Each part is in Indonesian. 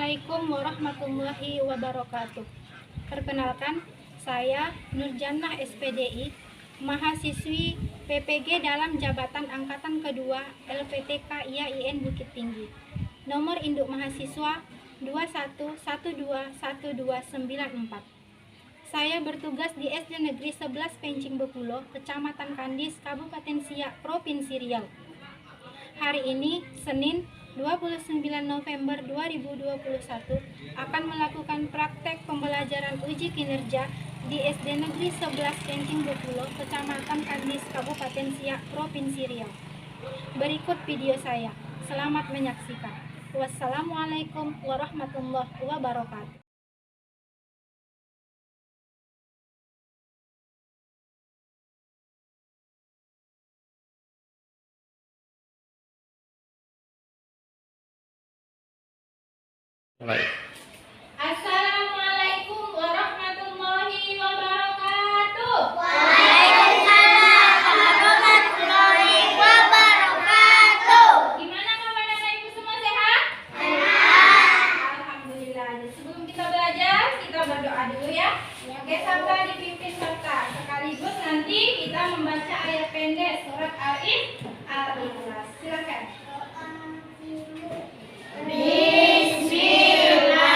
Assalamualaikum warahmatullahi wabarakatuh. Perkenalkan, saya Nurjannah SPDI, mahasiswi PPG dalam jabatan angkatan kedua LPTK IAIN Bukit Tinggi. Nomor induk mahasiswa 21121294. Saya bertugas di SD Negeri 11 Pencing Bekulo, Kecamatan Kandis, Kabupaten Siak, Provinsi Riau. Hari ini, Senin 29 November 2021, akan melakukan praktek pembelajaran uji kinerja di SD Negeri 11 Pencing Bekulo, Kecamatan Kandis, Kabupaten Siak, Provinsi Riau. Berikut video saya. Selamat menyaksikan. Wassalamualaikum warahmatullahi wabarakatuh. Mulai. Assalamualaikum warahmatullahi wabarakatuh. Waalaikumsalam warahmatullahi wabarakatuh. Gimana kabar anak ibu semua, sehat? Sehat. Alhamdulillah. Sebelum kita belajar, kita berdoa dulu ya. Oke, sampai dipimpin serta. Sekaligus nanti kita membaca ayat pendek surat Al-Ikhlas. Silakan. Bismillah.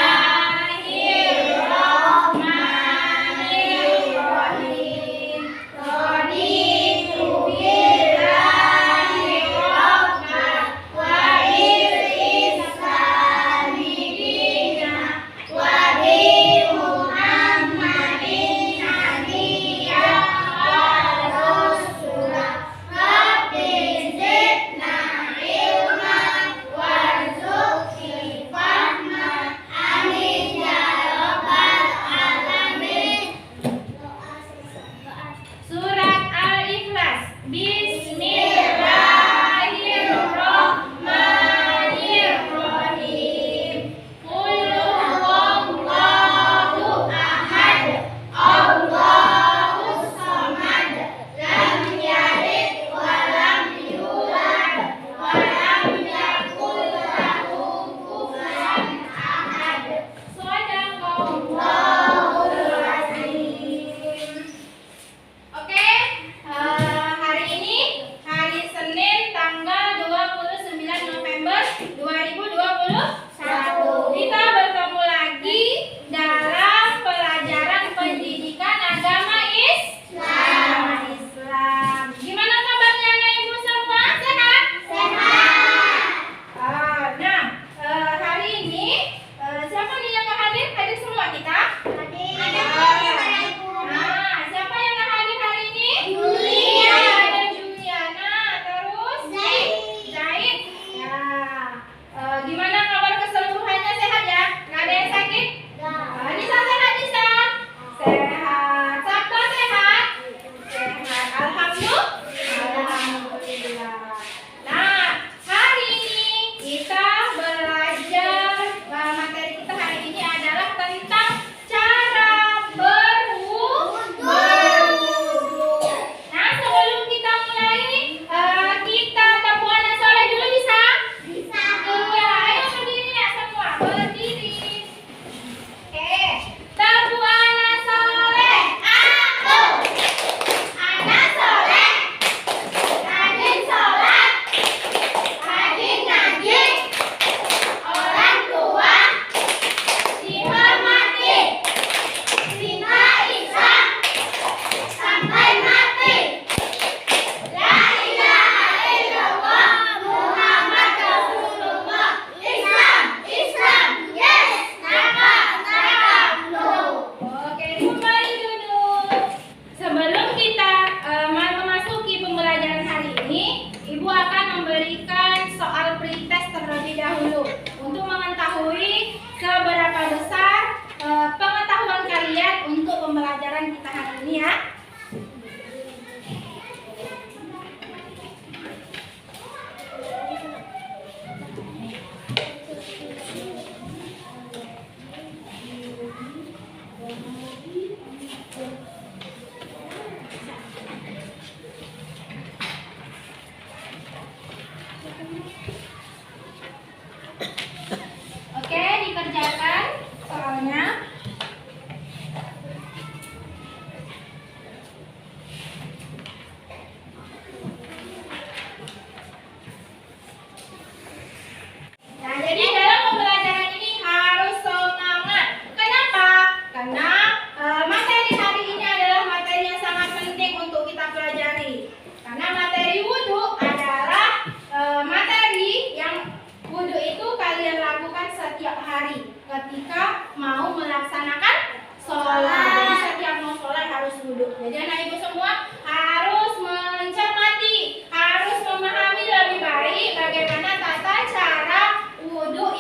hari ketika mau melaksanakan sholat. Jadi setiap mau sholat harus wudhu. Jadi anak ibu semua harus mencermati, harus memahami lebih baik bagaimana tata cara wudhu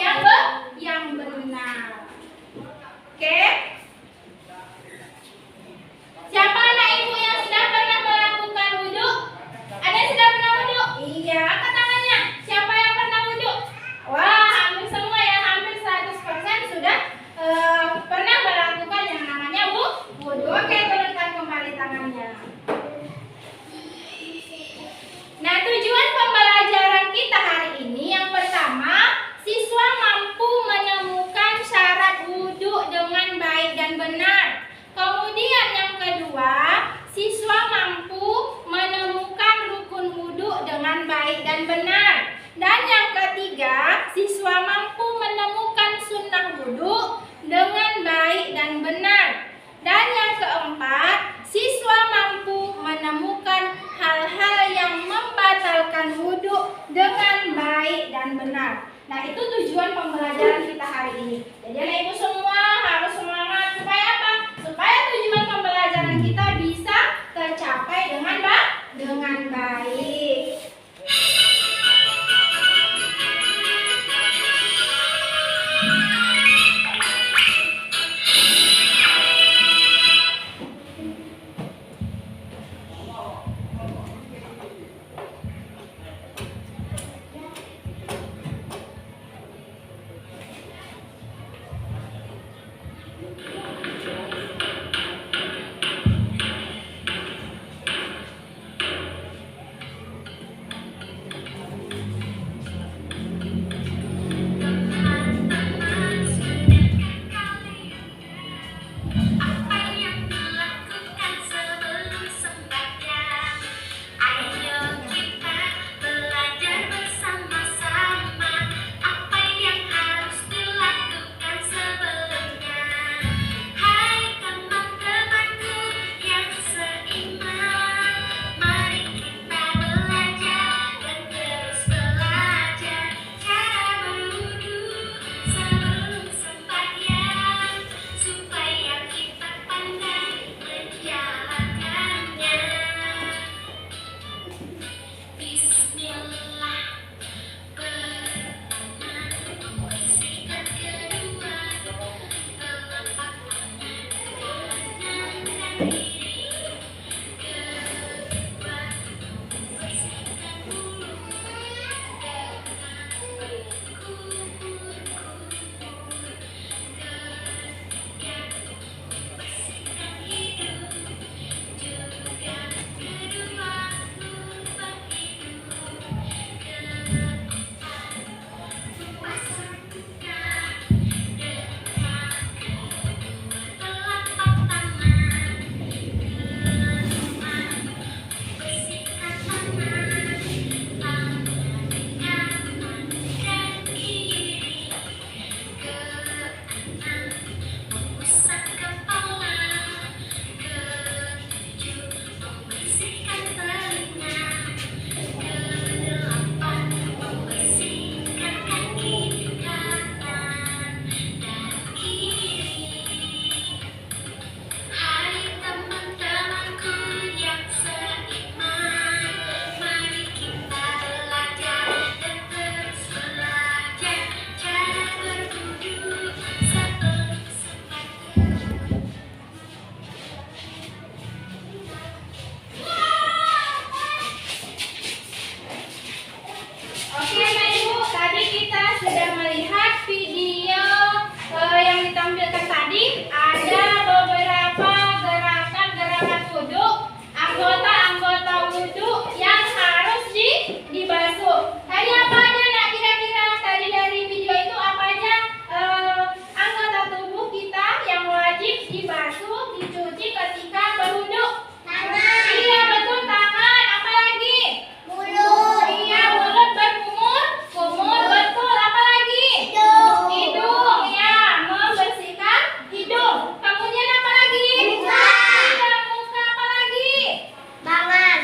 yang benar. Oke? Siapa anak ibu yang sudah pernah melakukan wudhu? Ada yang sudah pernah wudhu? Iya, angkat tangannya. Siapa yang pernah wudhu? Wah, hampir semua ya, hampir 100% sudah pernah melakukan yang namanya wudhu. Oke, turunkan kembali tangannya. Nah, tujuan pembelajaran kita hari ini yang pertama, siswa mampu menemukan syarat wudhu dengan baik dan benar. Kemudian yang kedua, siswa mampu menemukan rukun wudhu dengan baik dan benar. Dan yang ketiga, siswa mampu menemukan sunnah wudhu dengan baik dan benar. Dan yang keempat, siswa mampu menemukan hal-hal yang membatalkan wudhu dengan baik dan benar. Nah, itu tujuan pembelajaran kita hari ini. Jadi anak ibu semua harus semangat supaya apa? Supaya tujuan pembelajaran kita bisa tercapai dengan baik.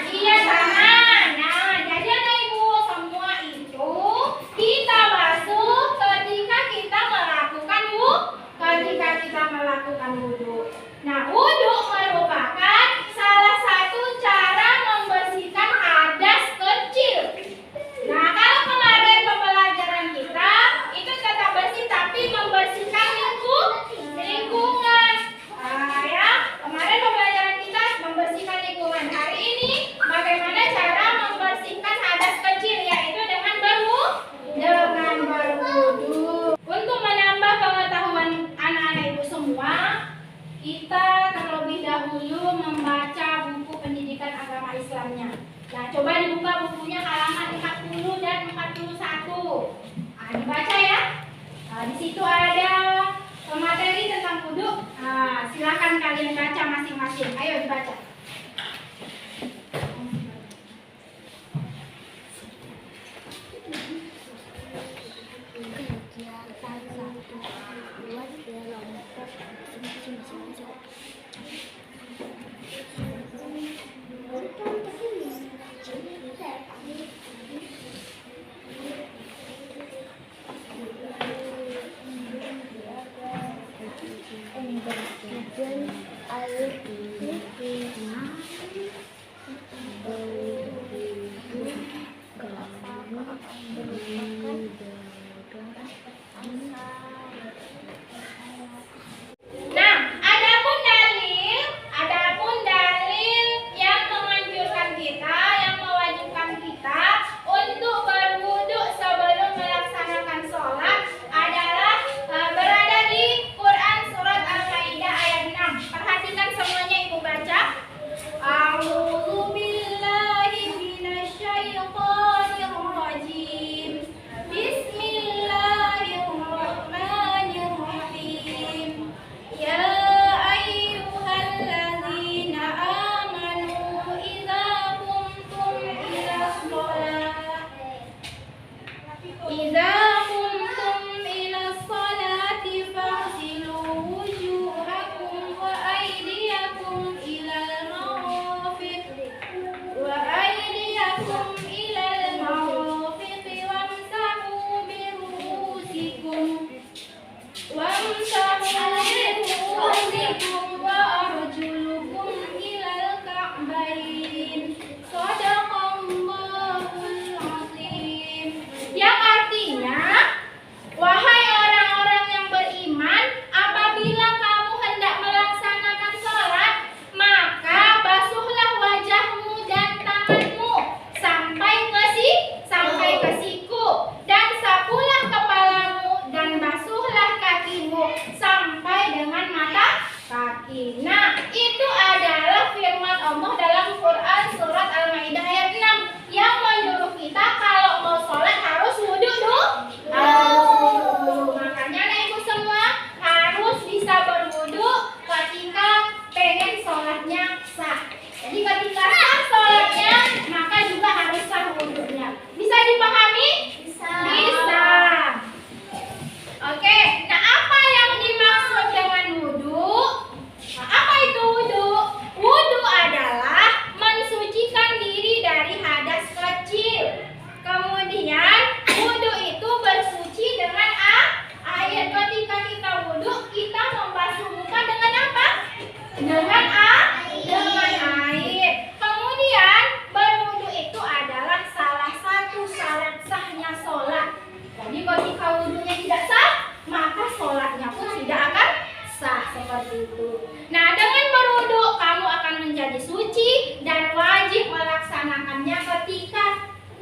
Iya, Nah, adapun dalil yang menganjurkan kita, yang mewajibkan kita untuk berwudu sebelum melaksanakan sholat adalah berada di Quran surat Al-Maidah ayat 6. Perhatikan semuanya, Ibu baca. A'udzu billahi minasyaitonir rajim. Bismillahirrahmanirrahim. Ya ayyuhalladzina amanu idza qumtum ila sholati faghsilu wujuhakum wa aydiyakum ilal marafiq wamsahu bi ru'usikum wa arjulukum ilal ka'bayn. Shadaqallahul azim. Yang artinya, wahai orang-orang yang beriman, apabila kamu hendak melaksanakan sholat, maka basuhlah wajahmu dan tanganmu sampai ke siku, dan sapulah kepalamu dan basuhlah kakimu sampai dengan mata kaki. Nah, itu adalah firman Allah dalam Quran surat Al-Maidah ayat 6 yang menyuruh kita kalau mau sholat harus wudu dulu. Makanya anak ibu semua harus bisa berwudu ketika pengen sholatnya sah. Jadi ketika sah sholatnya, maka juga harus sah wudunya. Bisa dipahami? Bisa. Oke, nah apa yang dimaksud dengan wudu? Nah, apa itu wudu? Wudu adalah mensucikan diri dari hadas kecil. Kemudian wudu itu bersuci dengan air. Ketika kita wudu, kita membasuh muka dengan apa? Dengan air. Kemudian berwudu itu adalah salah satu syarat sahnya sholat. Jadi ketika wudunya tidak sah, maka sholatnya pun tidak akan sah, seperti itu. Nah, dengan berwudu kamu akan menjadi suci dan wajib melaksanakannya ketika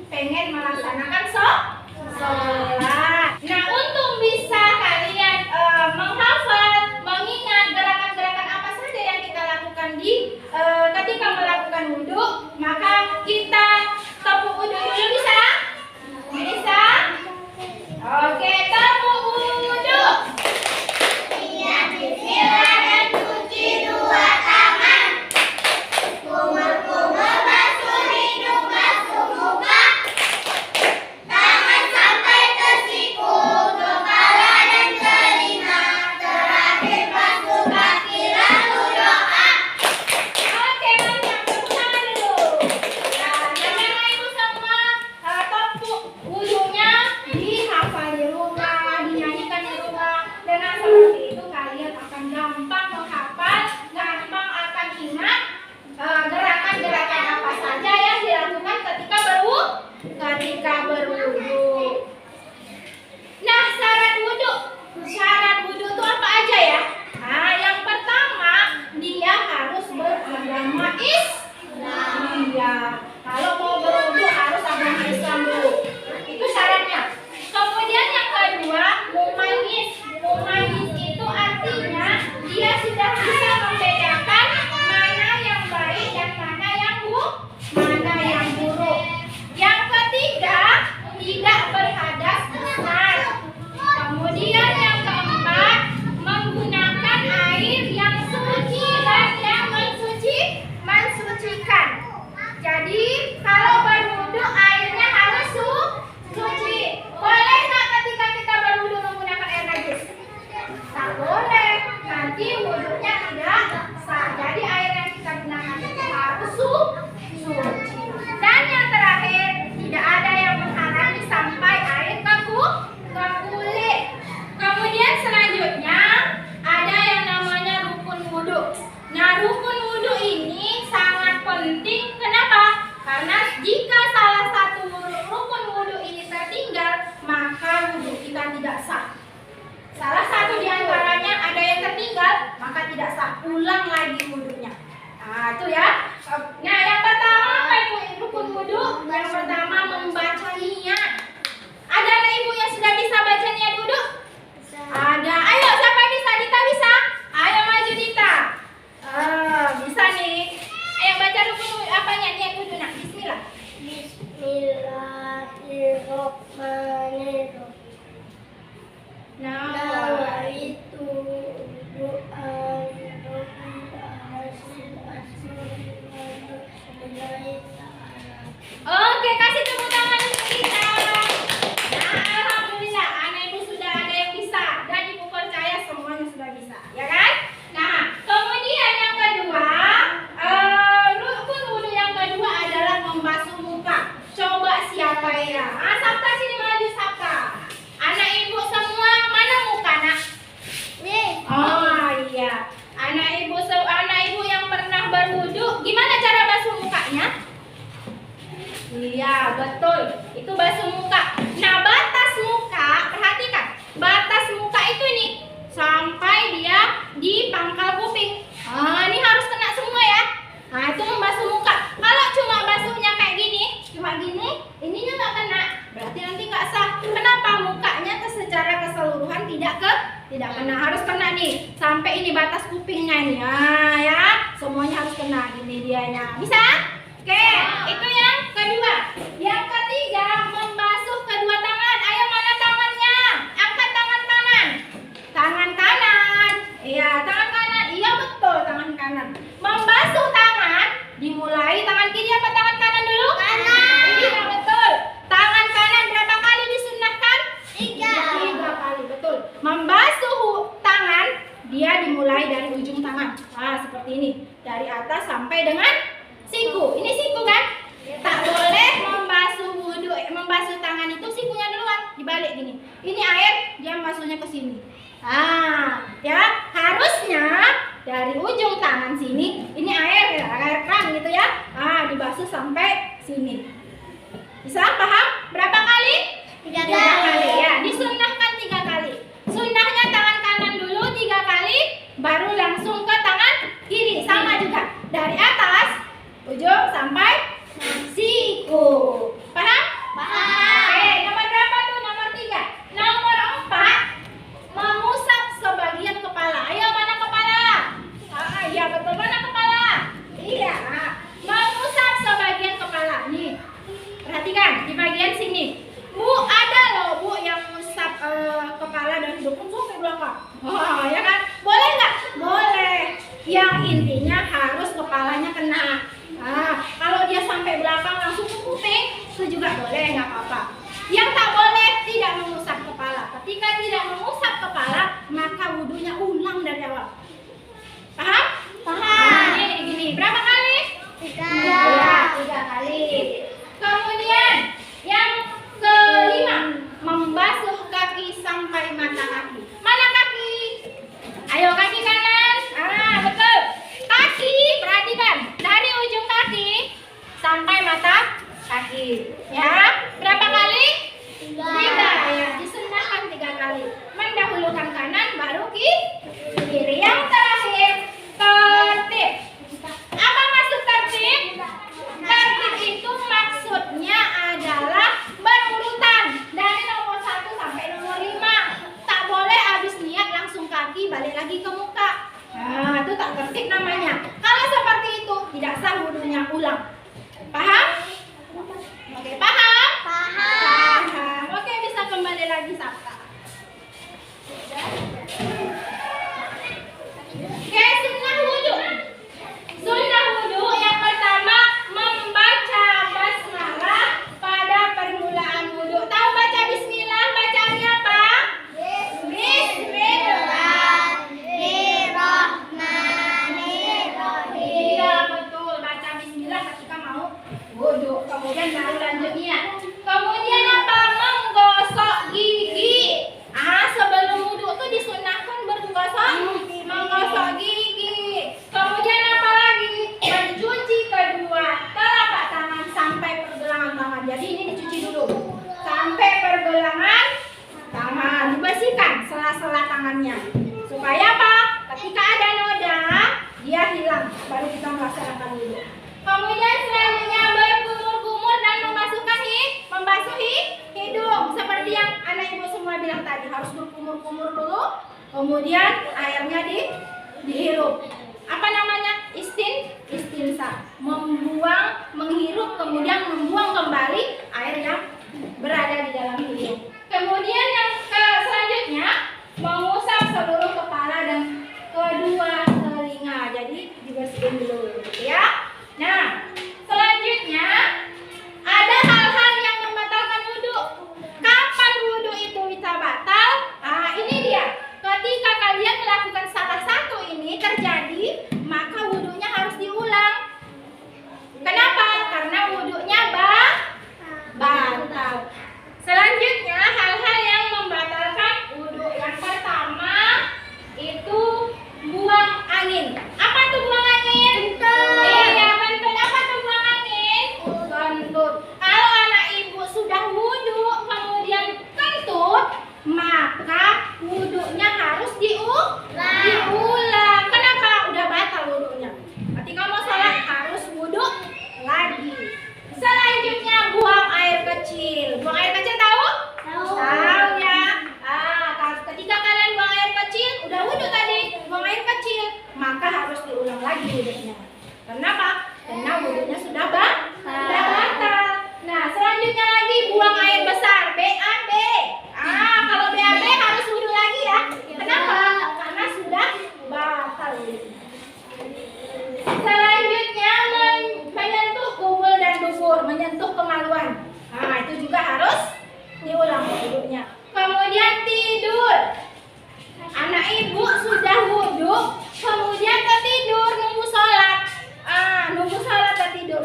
pengen melaksanakan sholat. Nah, untuk bisa kalian menghafal, mengingat gerakan-gerakan apa saja yang kita lakukan di ketika melakukan wudu, maka kita tepuk wudu dulu, bisa? Bisa? Oke, tepuk wudu. Silakan cuci dua tangan. Kumur-kumur basuh hidung, basuh muka. Tangan sampai ke sini. ulang lagi wudunya. Nah, itu ya. Nah, yang pertama apa itu rukun wudu? Yang pertama membaca niat. Ada anak ibu yang sudah bisa baca niat wudu? Ada. Ayo, siapa yang bisa? Dita bisa? Ayo maju Dita. Bisa nih. Ayo baca rukun wudu. Apanya niat wudu? Nah, bismillah. Bismillahirrahmanirrahim. Nawaitu du'an Oke, kasih tepuk tangan untuk kita. Nah, alhamdulillah, anak ibu sudah ada yang bisa dan ibu percaya semuanya sudah bisa, ya kan? Nah, kemudian yang kedua, rukun wudu yang kedua adalah membasuh muka. Coba siapa ya? Sabta sini maju Sabta. Anak ibu semua mana muka nak? Nih. Oh iya, anak ibu yang pernah berwudu, gimana cara basuh mukanya? Iya, betul. Itu basuh muka. Nah, batas muka, perhatikan. Batas muka itu nih sampai dia di pangkal kuping. Ini harus kena semua ya. Nah, itu membasuh muka. Kalau cuma basuhnya kayak gini, cuma gini, ininya nggak kena. Berarti nanti nggak sah. Kenapa? Mukanya secara keseluruhan tidak kena. Harus kena nih sampai ini batas kupingnya nih. Nah, ya, semuanya harus kena. Ini dianya. Bisa? Oke, itu yang kedua. Yang ketiga, membasuh kedua tangan. Ayo, mana tangannya? Angkat tangan kanan. Tangan kanan. Iya, tangan kanan. Iya, betul, tangan kanan. Membasuh tangan, dimulai tangan kiri apa tangan kanan dulu? Kanan. Iya, betul. Tangan kanan berapa kali disunnahkan? 3. 3 kali, betul. Membasuh tangan, dia dimulai dari ujung tangan. Nah, seperti ini. Dari atas sampai dengan siku. Ini siku kan? Tak boleh membasuh tangan itu sikunya duluan, dibalik gini. Ini air, dia masuknya ke sini. Ya, harusnya dari ujung tangan sini, ini air kan gitu ya. Dibasuh sampai sini. Bisa paham? Berapa kali? 3 kali ya. Disunnahkan 3 kali. Sunnahnya tangan kanan dulu 3 kali, baru langsung ke tangan kiri. Sama juga. Dari atas ujung sampai siku. Paham? Paham. Oke, nomor berapa tuh? Nomor 3. Nomor 4, mengusap sebagian kepala. Ayo, mana kepala? Iya betul, mana kepala? Iya. Mengusap sebagian kepala. Nih, perhatikan di bagian sini. Bu, ada loh Bu yang mengusap kepala dari depan sampai belakang. Ya kan? Boleh nggak? Boleh. Yang intinya harus kepalanya kena. Kalau dia sampai belakang langsung ke kuping, itu juga boleh, nggak apa-apa. Yang tak boleh tidak mengusap kepala. Ketika tidak mengusap kepala, maka wudunya ulang dari awal. Paham? Paham. Ini gini. Berapa kali? 3. Ya, 3 kali. Kemudian yang kelima, membasuh kaki sampai mata kaki. Mana kaki? Ayo kaki kanan. Betul. Kaki, perhatikan. Dari ujung kaki sampai mata kaki. Ya, berapa kali? 3. Ya, disunnahkan 3 kali. Mendahulukan kanan, baru kiri. Yang terakhir, tertib. Apa maksud tertib? Tertib itu maksudnya adalah berurutan dari nomor 1 sampai nomor 5. Tak boleh habis niat langsung kaki balik lagi ke muka. Itu tak tertib namanya. Kalau seperti itu tidak sah wudunya ulang. Paham? Oke, paham? Paham. Oke, bisa kembali lagi Sabta. Oke, sunnah wudu. Sunnah wudu yang pertama membaca basmalah pada permulaan wudu. Tahu baca bismillah? Bacanya apa? Bismillahirrahmanirrahim. Iya, betul. Baca bismillah ketika mau wudu. Kemudian baru lanjut niat. Kemudian apa? Menggosok gigi. Sebelum wudu tuh disunahkan menggosok gigi. Kemudian apa lagi? Mencuci kedua telapak tangan sampai pergelangan tangan. Jadi ini dicuci dulu sampai pergelangan tangan. Dibersihkan sela-sela tangannya. Supaya apa? Ketika ada noda, dia hilang, baru kita melaksanakan wudhu. Kemudian selanjutnya berkumur-kumur dan membasuhi hidung, seperti yang anak ibu semua bilang tadi, harus berkumur-kumur dulu, kemudian airnya dihirup. Apa namanya? Istinsa, menghirup kemudian membuang kembali air yang berada di dalam hidung. Kemudian yang selanjutnya mengusap seluruh kepala dan kedua telinga. Jadi dibersihin dulu, ya. Nah, selanjutnya ada hal-hal yang membatalkan wudhu. Kapan wudhu itu bisa batal? Ah, ini dia. Ketika kalian melakukan salah satu ini terjadi, maka wudhunya harus diulang. Kenapa? Karena wudhunya batal. Selanjutnya hal-hal yang membatalkan wudhu. Yang pertama itu buang angin. Apa tuh buang angin? Iya, betul. Apa tuh buang angin? Kentut. Kalau anak ibu sudah wudhu kemudian kentut, maka wudhunya harus diulang. Kenapa? Udah batal wudhunya. Ketika mau sholat harus wudhu lagi. Selanjutnya buang air kecil. Buang air kecil tahu? Tahu ya. Ketika kalian buang air kecil, udah wudhu tadi, buang air kecil, maka harus diulang lagi wudhunya. Kenapa? Karena wudhunya sudah batal. Nah, selanjutnya lagi buang air besar, BAB. Kalau BAB harus wudhu lagi ya. Kenapa? Karena sudah batal wudhunya. Selanjutnya menyentuh kubul dan dubur, menyentuh kemaluan. Itu juga harus diulang wudhunya. Kemudian tidur. Anak ibu sudah wudhu, kemudian tertidur nunggu sholat. Nunggu sholat tertidur.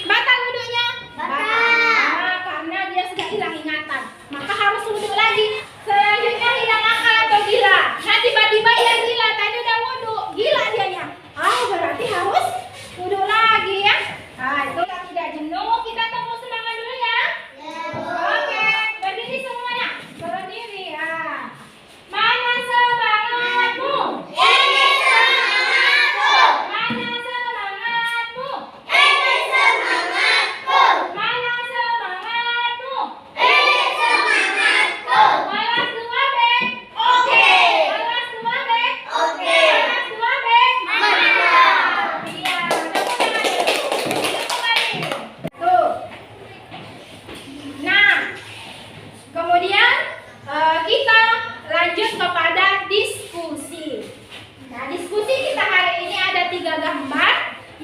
Batal wudhunya? Batal. Karena dia sudah hilang ingatan. Maka harus wudhu lagi. Selanjutnya hilang akal atau gila. Nah, tiba-tiba dia gila, tadi udah wudhu, gila dianya. Berarti harus wudhu lagi ya. Itu tidak jenuh, kita tunggu semangat dulu ya. Oke, berdiri semuanya. Berdiri ya. Mana semangatmu? Ini semangatku. Mana semangatmu? Ini semangatku. Mana semangatmu? Ini semangatku. Balas 2B. Oke. Balas 2B. Oke. Balas 2B. Mantap. Iya, tuh. Nah, kemudian kita lanjut kepada diskusi. Nah, diskusi kita hari ini ada 3 gambar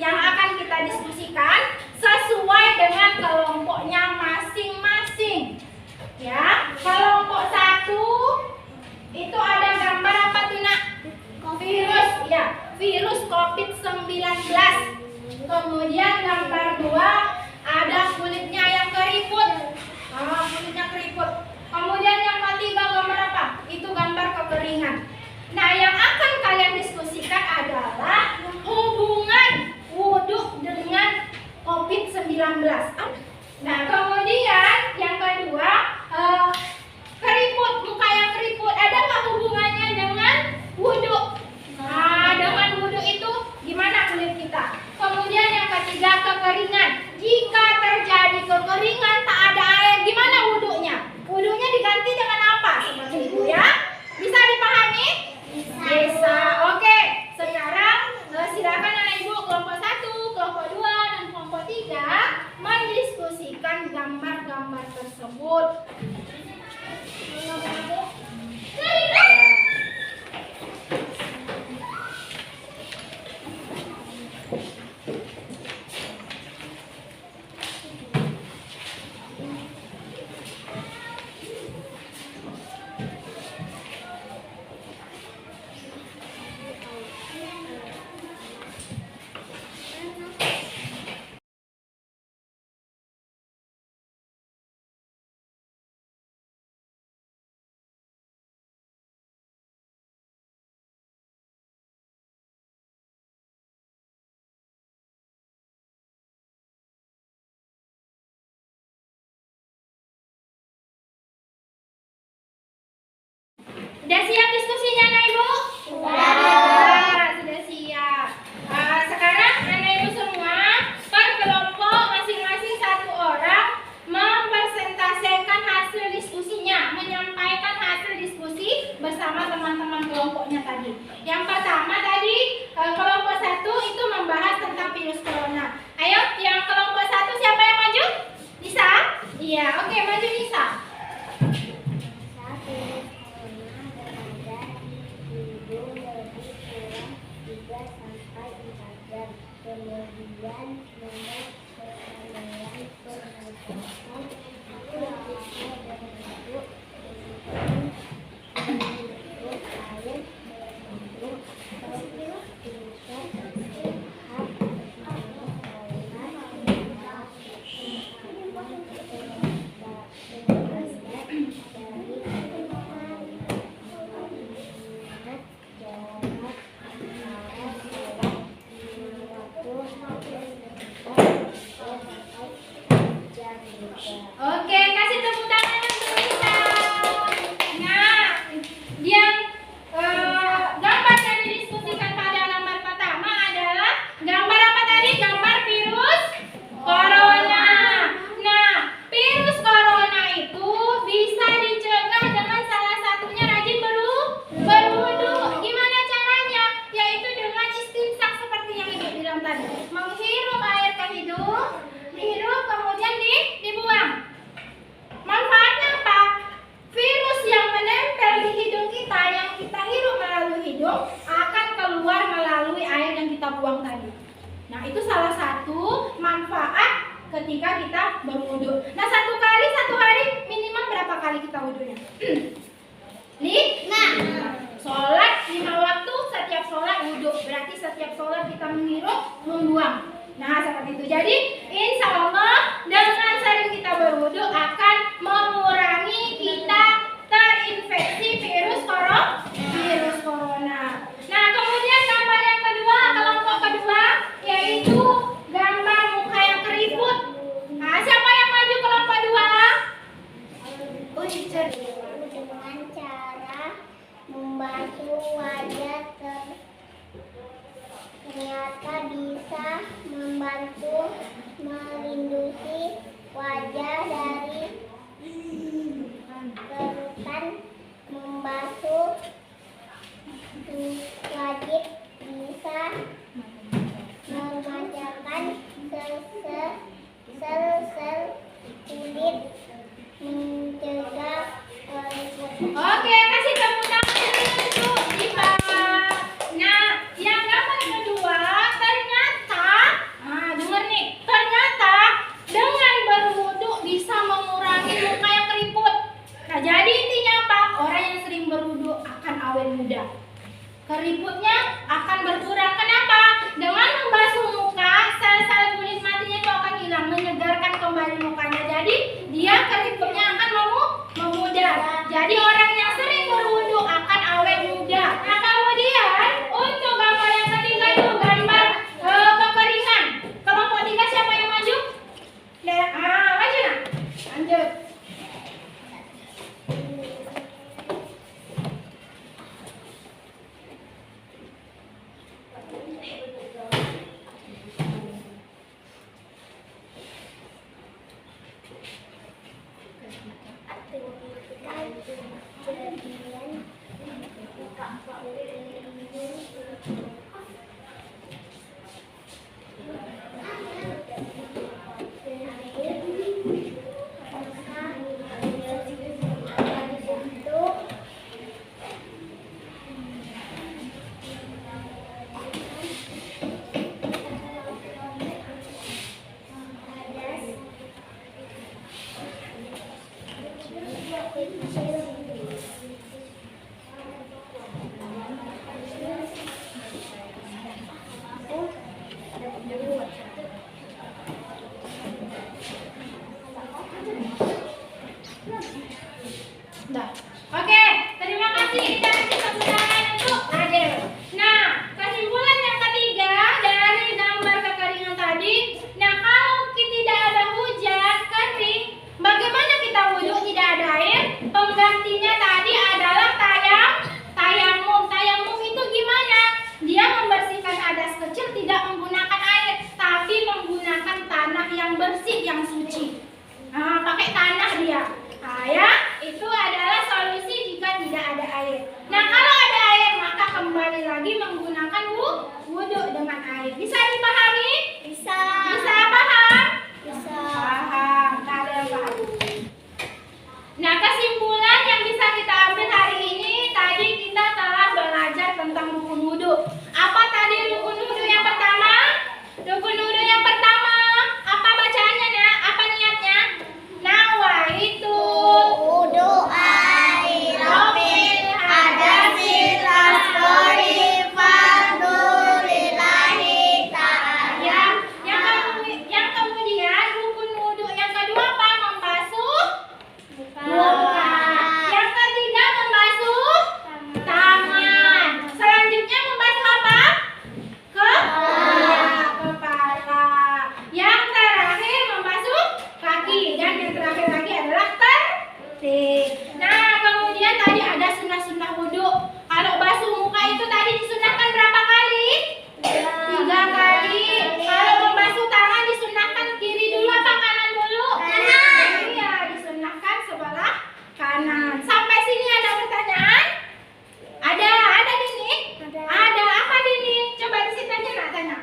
yang akan kita diskusikan sesuai dengan kelompoknya masing-masing. Ya, kelompok 1 itu ada gambar apa tuh, Nak? Virus, ya, virus COVID-19. Kemudian gambar 2 ada kulitnya yang keriput. Kulitnya keriput. Kemudian yang ketiga gambar apa? Itu gambar kekeringan. Nah, yang akan kalian diskusikan adalah hubungan wudhu dengan COVID-19. Nah, kemudian yang kedua, keriput, muka yang keriput, ada nggak hubungannya dengan wudhu? Dengan wudhu itu gimana kulit kita? Kemudian yang ketiga, kekeringan. Jika terjadi kekeringan, tak ada air, gimana wudhunya? Wudhunya diganti dengan apa? Seperti itu ya. Bisa dipahami? Bisa. Oke. Sekarang silakan anak ibu kelompok 1, kelompok 2, dan kelompok 3 mendiskusikan gambar-gambar tersebut. Udah siap diskusinya, Nak Ibu? Sudah. Sudah siap. Iya, oke, maju Nisa. Masa virus corona beredar di hidung lebih kurang 3 sampai 4 jam. Kemudian nomor kesamaan pernapasan itu bisa berbentuk menghirup air, berbentuk bisa terlihat Oke, kasih tepuk tangan untuk Nisa. Nah, yang gambar yang didiskusikan pada lembar pertama adalah gambar apa tadi? Gambar virus corona. Nah, virus corona itu bisa dicegah dengan salah satunya rajin berwudu. Gimana caranya? Yaitu dengan istinsak seperti yang Ibu bilang tadi. Menghirup air ke hidung, dihirup kemudian dibuang. Manfaatnya apa? Virus yang menempel di hidung kita, yang kita hirup melalui hidung, akan keluar melalui air yang kita buang tadi. Nah, itu salah satu manfaat ketika kita berwudu. Nah, satu hari minimal berapa kali kita wudunya? 5. Sholat 5 waktu, setiap sholat wudu. Berarti setiap sholat kita menghirup, membuang. Nah, seperti itu. Jadi, insya Allah dengan sering kita berwudu akan mengurangi kita terinfeksi virus corona. Nah, kemudian gambar yang kedua, kelompok kedua, yaitu gambar muka yang keriput. Nah, siapa yang maju kelompok 2? dengan cara membasuh wajah ternyata bisa membantu melindungi wajah dari kerutan. Membasuh wajib bisa memanjakan sel-sel kulit, mencegah keriput. Oke, kasih tepuk tangan untuk Diva. Nah, yang gambar kedua ternyata, dengar nih, ternyata dengan berwudu bisa mengurangi muka yang keriput. Nah, jadi intinya apa? Orang yang sering berwudu akan awet muda. Keriputnya akan berkurang. Kenapa? Dengan membasuh muka, sel-sel kulit matinya itu akan hilang, menyegarkan kembali mukanya. Jadi, dia keriputnya akan memudar. Jadi, orang yang sering berwudu akan awet muda. Nah, kemudian untuk gambar yang ketiga itu gambar kekeringan. Kelompok 3 siapa yang maju? Maju nah. Lanjut. Dah. Oke, terima kasih. Kita kasih tepuk tangan untuk Adel. Nah, kesimpulan yang ketiga dari gambar kekeringan tadi. Nah, kalau kita tidak ada hujan, kering, bagaimana kita wudu tidak ada air? Penggantinya tadi adalah tayamum. Tayamum itu gimana? Dia membersihkan hadas kecil tidak menggunakan air, tapi menggunakan tanah yang bersih, yang suci. Nah, pakai tanah dia. Ya, itu adalah solusi jika tidak ada air. Nah, kalau ada air maka kembali lagi menggunakan wudu dengan air. Bisa dipahami? Bisa. Bisa paham? Bisa. Paham. Tak ada yang paham. Nah, kemudian tadi ada sunnah-sunnah wudhu. Kalau basuh muka itu tadi disunahkan berapa kali? 3 kali. Kalau membasuh tangan disunahkan kiri dulu apa kanan dulu? Kanan. Iya, disunahkan sebelah kanan. Sampai sini ada pertanyaan? Ada Dini? Ada apa Dini? Coba di situ tanya.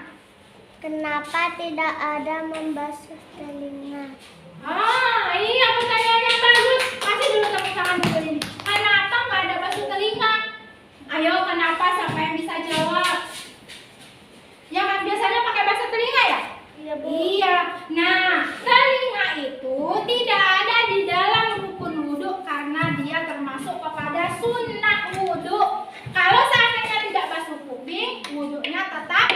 Kenapa tidak ada membasuh telinga? Iya pertanyaannya bagus. Kasih dulu tepuk tangan dulu ini. Kenapa nggak ada basuh telinga? Ayo, kenapa? Siapa yang bisa jawab? Ya kan biasanya pakai basuh telinga ya? Iya, Bu. Iya. Nah, telinga itu tidak ada di dalam rukun wudhu karena dia termasuk kepada sunnah wudhu. Kalau seandainya tidak basuh kuping, wudhunya tetap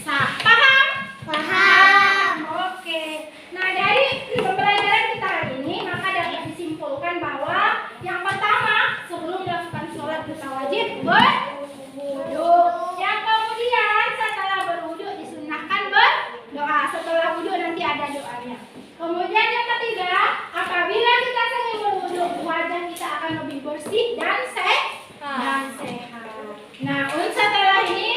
sah. Paham? Paham. Oke. Nah, dari pembelajaran kita hari ini maka dapat disimpulkan bahwa yang pertama sebelum melakukan sholat kita wajib berwudu. Yang kemudian setelah berwudu disunahkan berdoa. Setelah wudu nanti ada doanya. Kemudian yang ketiga, apabila kita sering berwudu, wajah kita akan lebih bersih dan sehat. Nah, setelah ini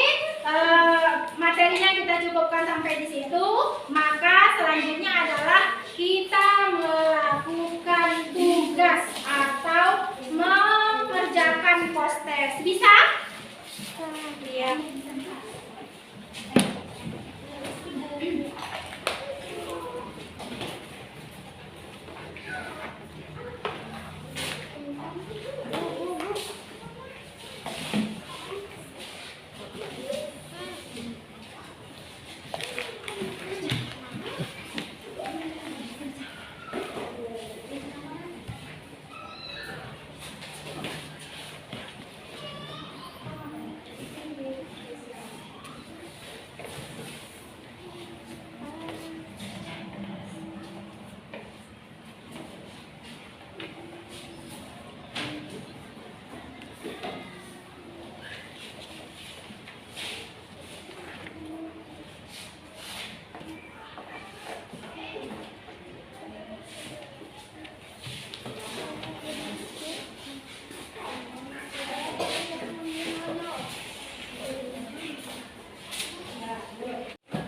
materinya kita cukupkan sampai di situ. Maka selanjutnya adalah kita melakukan tugas atau mengerjakan post-test. Bisa? Iya.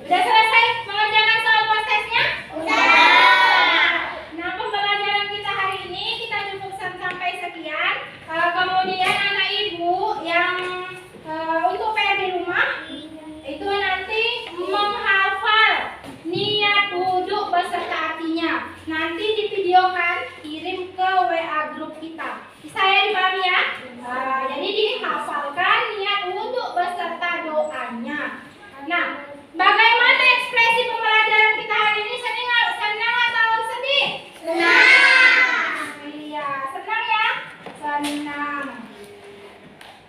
Udah selesai mengerjakan soal post-testnya? Udah. Nah, pembelajaran kita hari ini kita cukupkan sampai sekian. Kemudian anak ibu yang untuk PR di rumah itu nanti menghafal niat wudhu beserta artinya. Nanti divideokan, kirim ke WA grup kita. Bisa ya dipahami ya? Jadi dihafalkan niat wudhu beserta doanya. Nah, bagaimana ekspresi pembelajaran kita hari ini? Senang atau sedih? Senang. Iya, senang ya? Senang.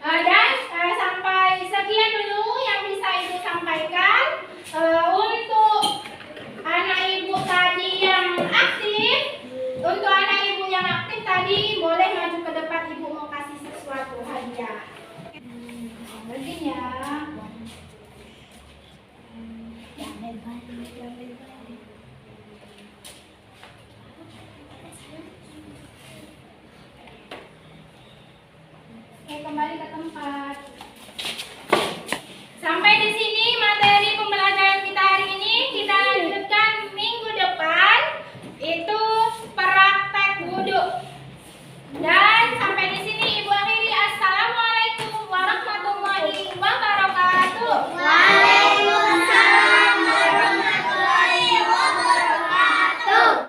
Dan sampai sekian dulu yang bisa Ibu sampaikan. Untuk anak ibu tadi yang aktif, tadi boleh maju ke depan, Ibu mau kasih sesuatu hadiah. Begini ya. Jangan lebar.